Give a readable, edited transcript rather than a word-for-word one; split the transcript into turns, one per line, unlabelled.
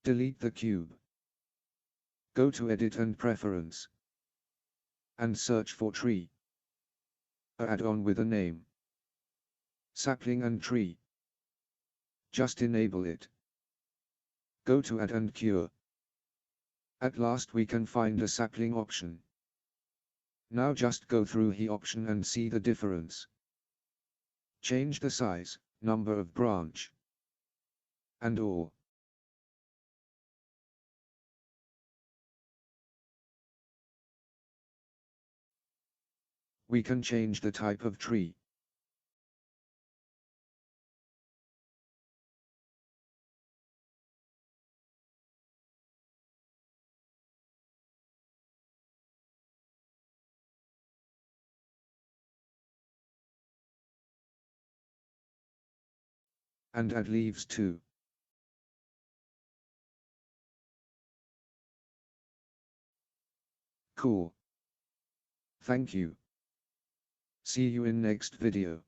Delete the cube. Go to Edit and Preference. And search for Tree. A add-on with a name. Sapling and Tree. Just enable it. Go to Add and Cure. At last we can find a sapling option. Now just go through the option and see the difference. Change the size, number of branch, and all. We can change the type of tree. And add leaves too. Cool. Thank you. See you in next video.